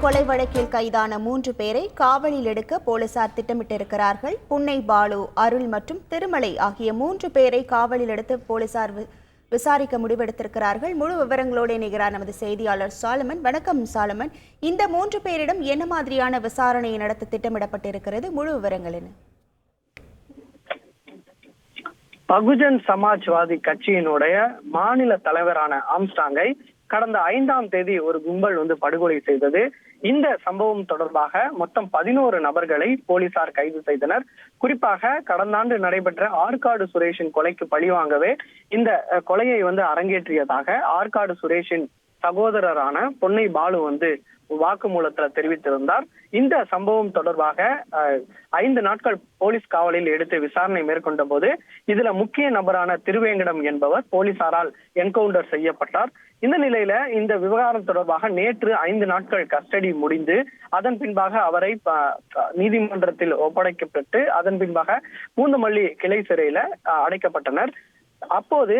கொலை வழக்கில் கைதான 3 பேரை காவலில் எடுக்க போலீசார் திட்டமிட்டிருக்கிறார்கள். புன்னை பாலு, அருள் மற்றும் திருமலை ஆகிய 3 பேரை காவலில் எடுத்து போலீசார் விசாரிக்க முடிவெடுத்திருக்கிறார்கள். முழு விவரங்களோடு இணைகிறார் நமது செய்தியாளர் சாலமன். வணக்கம் சாலமன். இந்த 3 பேரிடம் என்ன மாதிரியான விசாரணையை நடத்த திட்டமிடப்பட்டிருக்கிறது? முழு விவரங்கள் என்ன? பகுஜன் சமாஜ்வாதி கட்சியினுடைய மாநில தலைவரான ஆம்ஸ்டாங்கை கடந்த 5ஆம் தேதி ஒரு கும்பல் படுகொலை செய்தது. இந்த சம்பவம் தொடர்பாக மொத்தம் 11 நபர்களை போலீசார் கைது செய்தனர். குறிப்பாக கடந்த ஆண்டு நடைபெற்ற ஆற்காடு சுரேஷின் கொலைக்கு பழிவாங்கவே இந்த கொலையை அரங்கேற்றியதாக ஆற்காடு சுரேஷின் சகோதரரான பொன்னை பாலு வாக்குமூலத்துல தெரிவித்திருந்தார். இந்த சம்பவம் தொடர்பாக 5 நாட்கள் போலீஸ் காவலில் எடுத்து விசாரணை மேற்கொண்ட போது இதுல முக்கிய நபரான திருவேங்கடம் என்பவர் போலீசாரால் என்கவுண்டர் செய்யப்பட்டார். இந்த நிலையில இந்த விவகாரம் தொடர்பாக நேற்று 5 நாட்கள் கஸ்டடி முடிந்து அதன் பின்பாக அவரை நீதிமன்றத்தில் ஒப்படைக்கப்பட்டு அதன் பின்பாக பூந்தமல்லி கிளை சிறையில அடைக்கப்பட்டனர். அப்போது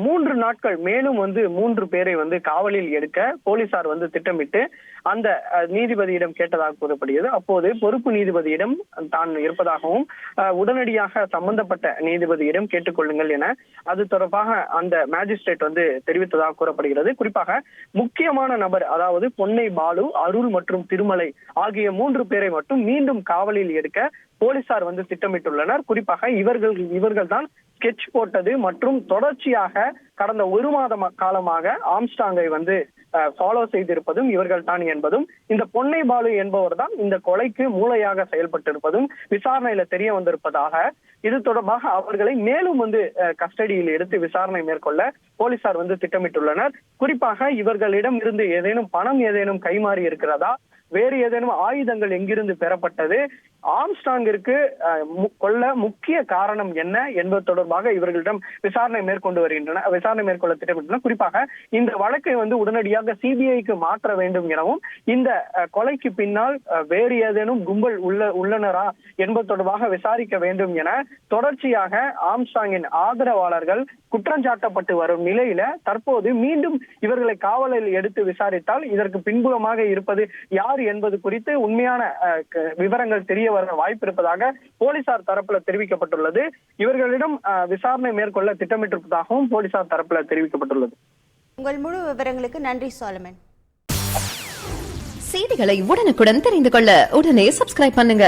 3 நாட்கள் மேலும் 3 பேரை காவலில் எடுக்க போலீசார் திட்டமிட்டு அந்த நீதிபதியிடம் கேட்டதாக கூறப்படுகிறது. அப்போது பொறுப்பு நீதிபதியிடம் தான் இருப்பதாகவும் உடனடியாக சம்பந்தப்பட்ட நீதிபதியிடம் கேட்டுக்கொள்ளுங்கள் என அது தொடர்பாக அந்த மேஜிஸ்ட்ரேட் தெரிவித்ததாக கூறப்படுகிறது. குறிப்பாக முக்கியமான நபர், அதாவது பொன்னை பாலு, அருள் மற்றும் திருமலை ஆகிய 3 பேரை மட்டும் மீண்டும் காவலில் எடுக்க போலீசார் திட்டமிட்டுள்ளனர். குறிப்பாக இவர்கள் தான் ஸ்கெட்ச் போட்டது மற்றும் தொடர்ச்சியாக கடந்த 1 மாத காலமாக ஆம்ஸ்டாங்கை ஃபாலோ செய்திருப்பதும் இவர்கள் தான் என்பதும், இந்த பொன்னை பாலு என்பவர் தான் இந்த கொலைக்கு மூளையாக செயல்பட்டிருப்பதும் விசாரணையில தெரிய வந்திருப்பதாக, இது தொடர்பாக அவர்களை மேலும் கஸ்டடியில் எடுத்து விசாரணை மேற்கொள்ள போலீசார் திட்டமிட்டுள்ளனர். குறிப்பாக இவர்களிடம் இருந்து ஏதேனும் பணம் ஏதேனும் கைமாறி இருக்கிறதா, வேறு ஏதேனும் ஆயுதங்கள் எங்கிருந்து பெறப்பட்டது, ஆம்ஸ்டாங்கிற்கு கொள்ள முக்கிய காரணம் என்ன என்பது தொடர்பாக இவர்களிடம் விசாரணை மேற்கொள்ள திட்டமிட்டுள்ளனர். குறிப்பாக இந்த வழக்கை உடனடியாக சிபிஐக்கு மாற்ற வேண்டும் எனவும், இந்த கொலைக்கு பின்னால் வேறு ஏதேனும் கும்பல் உள்ளனரா என்பது தொடர்பாக விசாரிக்க வேண்டும் என தொடர்ச்சியாக ஆம்ஸ்டாங்கின் ஆதரவாளர்கள் குற்றஞ்சாட்டப்பட்டு வரும் நிலையில தற்போது மீண்டும் இவர்களை காவலில் எடுத்து விசாரித்தால் இதற்கு பின்புலமாக இருப்பது யார் என்பது குறித்து உண்மையான விவரங்கள் தெரிய வர வாய்ப்பு இருப்பதாக போலீசார் தரப்புல தெரிவிக்கப்பட்டுள்ளது. இவர்களிடம் விசாரணை மேற்கொள்ள திட்டமிட்டிருப்பதாகவும் போலீசார் தரப்புல தெரிவிக்கப்பட்டுள்ளது. உங்கள் முழு விவரங்களுக்கு நன்றி சாலமன். செய்திகளை உடனுக்குடன் தெரிந்து கொள்ள உடனே சப்ஸ்கிரைப் பண்ணுங்க.